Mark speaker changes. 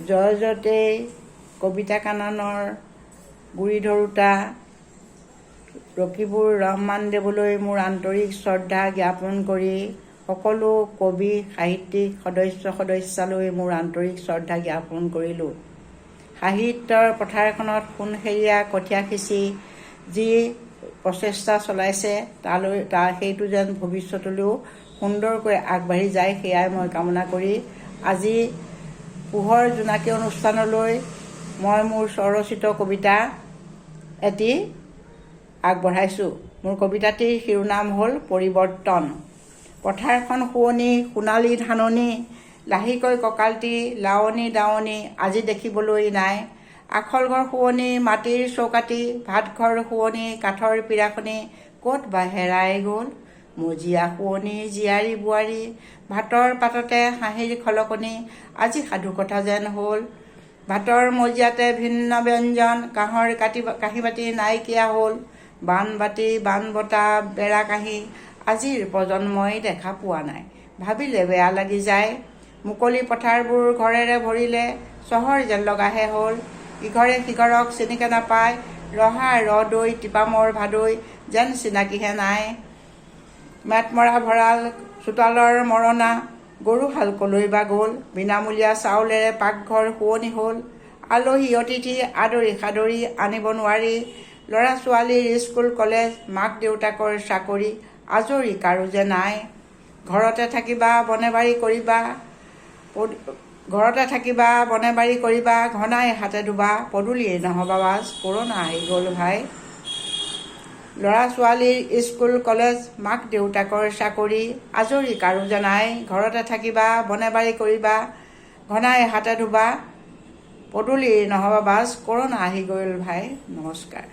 Speaker 1: জয়জতে কবিতা কাননৰ গুৰি ধৰোঁতা ৰকিবুৰ ৰহমান দেৱলৈ মোৰ আন্তৰিক শ্ৰদ্ধা জ্ঞাপন কৰি সকলো কবি সাহিত্যিক সদস্যালৈ মোৰ আন্তৰিক শ্ৰদ্ধা জ্ঞাপন কৰিলোঁ। সাহিত্যৰ পথাৰখনত সোণসেৰীয়া কঠীয়া সিঁচি যি প্ৰচেষ্টা চলাইছে সেইটো যেন ভৱিষ্যতলৈও সুন্দৰকৈ আগবাঢ়ি যায়, সেয়াই মই কামনা কৰি আজি পোহৰ জোনাকী অনুষ্ঠানলৈ মই মোৰ স্বৰচিত কবিতা এটি আগবঢ়াইছোঁ। মোৰ কবিতাটিৰ শিৰোনাম হ'ল পৰিৱৰ্তন। পথাৰখন শুৱনি সোণালী ধাননি, লাহেকৈ কঁকালটি লাৱনী দাৱনী আজি দেখিবলৈ নাই। আখল ঘৰ শুৱনি মাটিৰ চৌকাটি, ভাতঘৰ শুৱনি কাঠৰ পীৰাখনি ক'ত বা হেৰাই গ'ল। মজিয়া শুৱনি জীয়াৰী বোৱাৰী, ভাতৰ পাততে হাঁহিৰ খলকনি আজি সাধুকথা যেন হ'ল। ভাতৰ মজিয়াতে ভিন্ন ব্যঞ্জন, কাঁহৰ কাঁহী বাতি নাইকিয়া হ'ল। বানবাতি বানবটা বেৰা কাঁহী আজিৰ প্ৰজন্মই দেখা পোৱা নাই, ভাবিলে বেয়া লাগি যায়। মুকলি পথাৰবোৰ ঘৰেৰে ভৰিলে, চহৰ যেন লগাহে হ'ল। ইঘৰে সিঘৰক চিনিকে নাপায়, ৰহা ৰদৈ টিপামৰ ভাদৈ যেন চিনাকিহে নাই। মেটমৰা ভঁৰাল চোতালৰ মৰণা, গৰুহাল কলৈ বা গ'ল। বিনামূলীয়া চাউলেৰে পাকঘৰ শুৱনি হ'ল। আলহী অতিথি আদৰি সাদৰি আনিব নোৱাৰি। ল'ৰা ছোৱালীৰ স্কুল কলেজ, মাক দেউতাকৰ চাকৰি আজৰি কাৰো যে নাই। ঘৰতে থাকিবা বনে বাৰী কৰিবা, ঘনাই হাতে ধুবা, পদূলিয়েই নহবা বাজ, কৰোণা আহি গ'ল ভাই। ল'ৰা ছোৱালীৰ স্কুল কলেজ, মাক দেউতাকৰ চাকৰি আজৰি কাৰো যে নাই। ঘৰতে থাকিবা বনে বাৰী কৰিবা, ঘনাই হাতে ধুবা, পদূলিয়েই নহবা বাজ, কৰোণা আহি গ'ল ভাই। নমস্কাৰ।